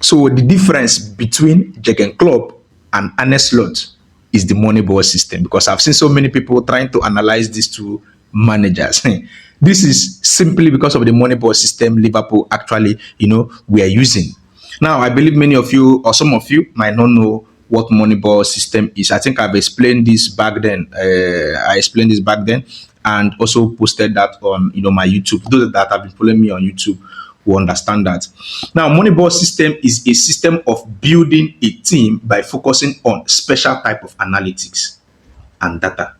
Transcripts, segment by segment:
So the difference between Jurgen Klopp and Arne Slot is the Moneyball system, because I've seen so many people trying to analyze these two managers. This is simply because of the Moneyball system Liverpool actually, we are using. Now, I believe many of you or some of you might not know what Moneyball system is. I think I've explained this back then. I explained this back then and also posted that on my YouTube. Those that have been following me on YouTube will understand that. Now, Moneyball system is a system of building a team by focusing on special type of analytics and data.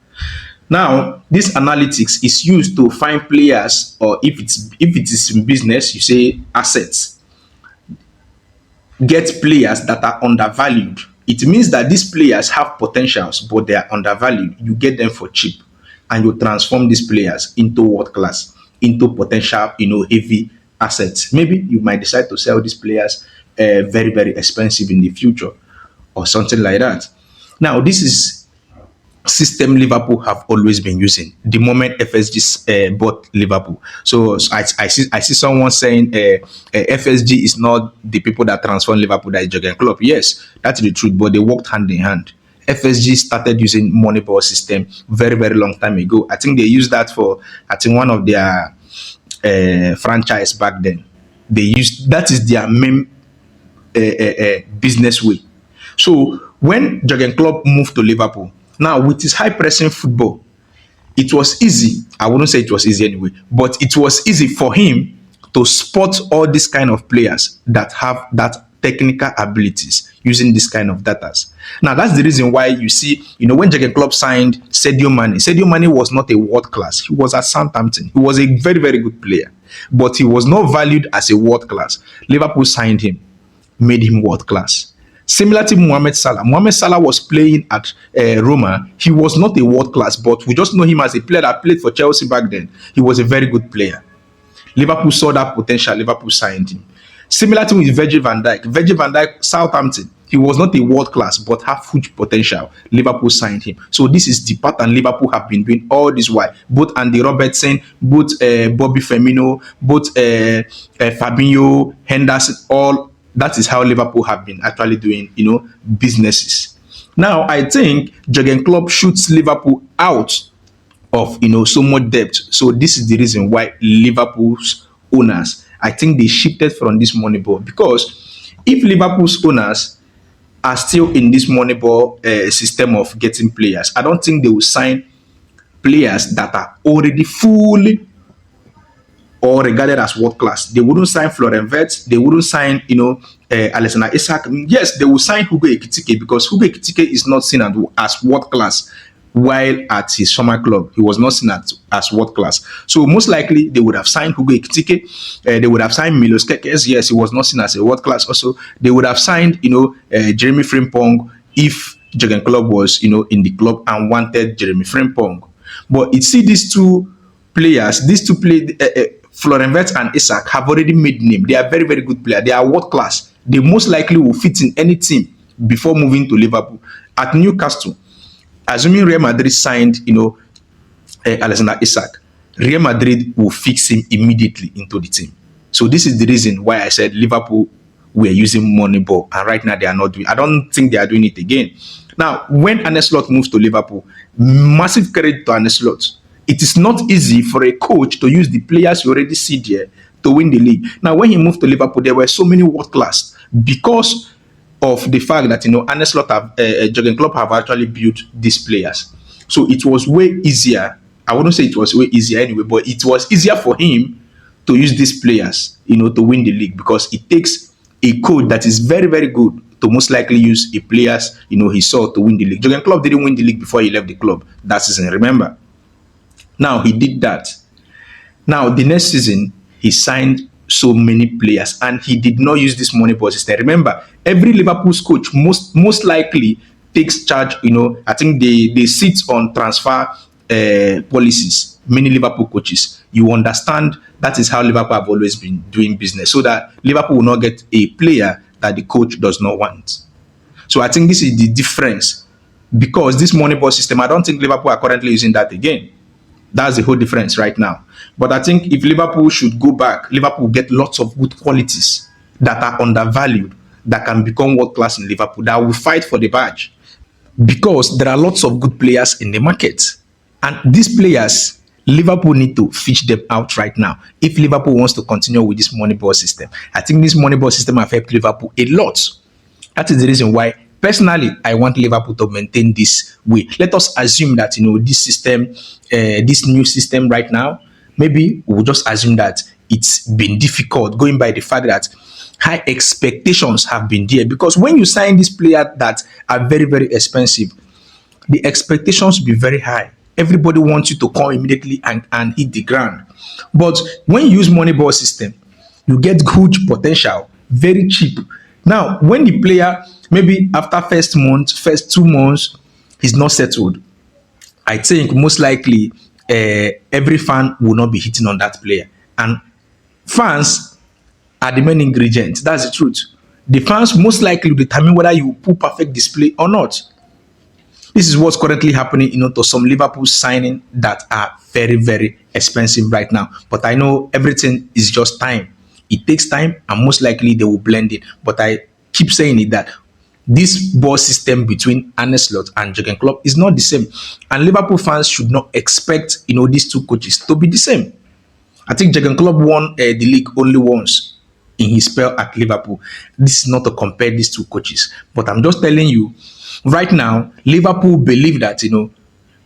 Now, this analytics is used to find players, or if it is in business, you say assets. Get players that are undervalued. It means that these players have potentials, but they are undervalued. You get them for cheap, and you transform these players into world class, into potential, heavy assets. Maybe you might decide to sell these players very, very expensive in the future, or something like that. Now, this is system Liverpool have always been using the moment FSG bought Liverpool. So I see someone saying FSG is not the people that transform Liverpool, that is Jurgen Klopp. Yes, that's the truth, but they worked hand in hand. FSG started using Moneyball system very, very long time ago. I think they used that for, one of their franchise back then. They used that is their main business way. So when Jurgen Klopp moved to Liverpool, now with his high pressing football, it was easy. I wouldn't say it was easy anyway, but it was easy for him to spot all these kind of players that have that technical abilities using this kind of data. Now that's the reason why you see, when Jurgen Klopp signed Sadio Mane was not a world class. He was at Southampton. He was a very, very good player, but he was not valued as a world class. Liverpool signed him, made him world class. Similar to Mohamed Salah. Mohamed Salah was playing at Roma. He was not a world class, but we just know him as a player that played for Chelsea back then. He was a very good player. Liverpool saw that potential. Liverpool signed him. Similar to with Virgil van Dijk. Virgil van Dijk, Southampton. He was not a world class, but have huge potential. Liverpool signed him. So this is the pattern Liverpool have been doing all this while. Both Andy Robertson, both Bobby Firmino, both Fabinho, Henderson, all. That is how Liverpool have been actually doing, businesses. Now, I think Jurgen Klopp shoots Liverpool out of, so much debt. So this is the reason why Liverpool's owners, I think they shifted from this Moneyball. Because if Liverpool's owners are still in this Moneyball system of getting players, I don't think they will sign players that are already fully or regarded as world class. They wouldn't sign Florian Wirtz. They wouldn't sign, Alexander Isak. Yes, they will sign Hugo Ekitike, because Hugo Ekitike is not seen as world class while at his former club. He was not seen as world class. So most likely they would have signed Hugo Ekitike. They would have signed Milos Kekes. Yes, he was not seen as a world class. Also, they would have signed, Jeremy Frimpong if Jurgen Klopp was, in the club and wanted Jeremy Frimpong. But you see these two players, Florian Wirtz and Isak have already made name. They are very, very good players. They are world class. They most likely will fit in any team before moving to Liverpool. At Newcastle, assuming Real Madrid signed, Alexander Isak, Real Madrid will fix him immediately into the team. So this is the reason why I said Liverpool were using Moneyball, and right now they are not doing. I don't think they are doing it again. Now, when Arne Slot moves to Liverpool, massive credit to Arne Slot. It is not easy for a coach to use the players you already see there to win the league. Now, when he moved to Liverpool, there were so many world class because of the fact that Arne Slot Jurgen Klopp have actually built these players. So it was way easier. I wouldn't say it was way easier anyway, but it was easier for him to use these players, to win the league, because it takes a coach that is very, very good to most likely use a players he saw to win the league. Jurgen Klopp didn't win the league before he left the club that season. Remember. Now he did that. Now the next season he signed so many players, and he did not use this Moneyball system. Remember, every Liverpool's coach most likely takes charge. I think they sit on transfer policies. Many Liverpool coaches, you understand, that is how Liverpool have always been doing business, so that Liverpool will not get a player that the coach does not want. So I think this is the difference, because this Moneyball system, I don't think Liverpool are currently using that again. That's the whole difference right now. But I think if Liverpool should go back, Liverpool will get lots of good qualities that are undervalued, that can become world class in Liverpool that will fight for the badge because there are lots of good players in the market. And these players, Liverpool need to fish them out right now if Liverpool wants to continue with this Moneyball system. I think this Moneyball system have helped Liverpool a lot. That is the reason why, personally, I want Liverpool to maintain this way. Let us assume that this system, this new system right now, maybe we'll just assume that it's been difficult, going by the fact that high expectations have been there. Because when you sign these players that are very, very expensive, the expectations will be very high. Everybody wants you to come immediately and hit the ground. But when you use Moneyball system, you get huge potential, very cheap. Now, when the player, maybe after first month, first 2 months, he's not settled, I think most likely every fan will not be hitting on that player. And fans are the main ingredient. That's the truth. The fans most likely will determine whether you put perfect display or not. This is what's currently happening, to some Liverpool signing that are very, very expensive right now. But I know everything is just time. It takes time, and most likely they will blend it. But I keep saying it that this ball system between Arne Slot and Jurgen Klopp is not the same, and Liverpool fans should not expect these two coaches to be the same. I think Jurgen Klopp won the league only once in his spell at Liverpool. This is not to compare these two coaches, but I'm just telling you, right now, Liverpool believe that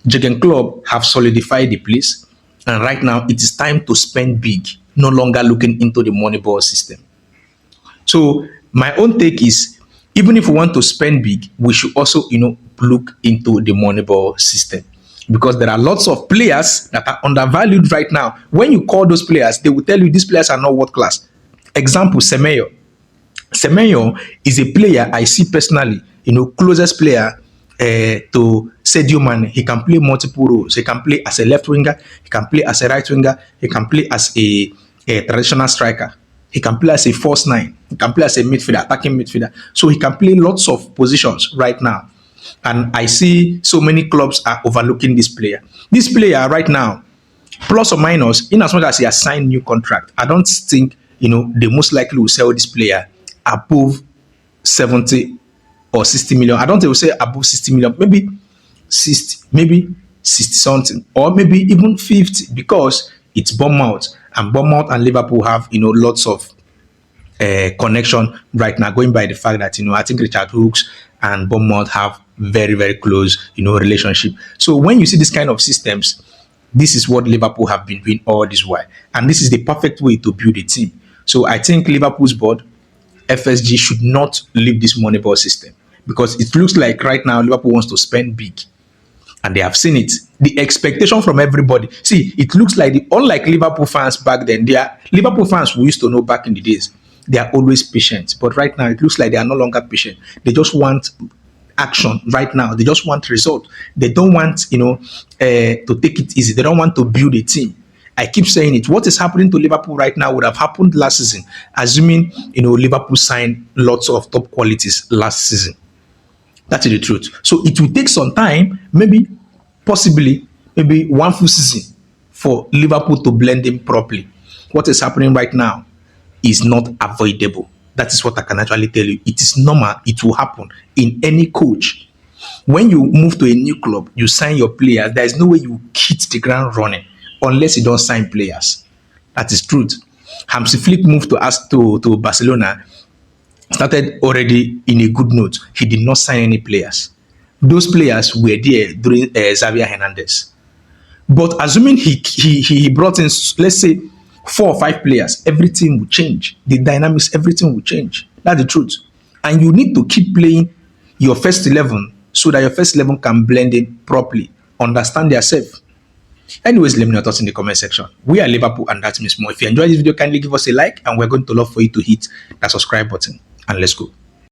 Jurgen Klopp have solidified the place, and right now it is time to spend big, no longer looking into the Moneyball system. So my own take is, even if we want to spend big, we should also look into the Moneyball system, because there are lots of players that are undervalued right now. When you call those players, they will tell you these players are not world class. Example, Semenyo. Semenyo is a player I see personally, closest player to Sadio Mane. He can play multiple roles. He can play as a left winger. He can play as a right winger. He can play as a traditional striker. He can play as a false nine. He can play as a midfielder, attacking midfielder. So he can play lots of positions right now. And I see so many clubs are overlooking this player. This player right now, plus or minus, in as much as he has signed new contract, I don't think they most likely will sell this player above 70 or 60 million. I don't think they will say above 60 million, maybe 60, maybe 60 something, or maybe even 50, because it's Bournemouth, and Bournemouth and Liverpool have lots of connection right now, going by the fact that I think Richard Hooks and Bournemouth have very, very close relationship. So when you see this kind of systems, this is what Liverpool have been doing all this while, and this is the perfect way to build a team. So I think Liverpool's board, FSG, should not leave this Moneyball system, because it looks like right now Liverpool wants to spend big, and they have seen it. The expectation from everybody. See, it looks like unlike Liverpool fans back then, they are Liverpool fans we used to know back in the days. They are always patient, but right now it looks like they are no longer patient. They just want action right now. They just want result. They don't want to take it easy. They don't want to build a team. I keep saying it. What is happening to Liverpool right now would have happened last season, assuming Liverpool signed lots of top qualities last season. That is the truth. So it will take some time, possibly one full season, for Liverpool to blend in properly. What is happening right now is not avoidable. That is what I can actually tell you. It is normal. It will happen in any coach. When you move to a new club, you sign your players. There is no way you hit the ground running unless you don't sign players. That is truth. Hansi Flick moved to Barcelona, started already in a good note. He did not sign any players. Those players were there during Xavier Hernandez. But assuming he brought in, let's say, 4 or 5 players, everything will change. The dynamics, everything will change. That's the truth. And you need to keep playing your first 11 so that your first 11 can blend in properly, understand yourself. Anyways, let me know your thoughts in the comment section. We are Liverpool, and that means more. If you enjoyed this video, kindly give us a like, and we're going to love for you to hit that subscribe button. And let's go.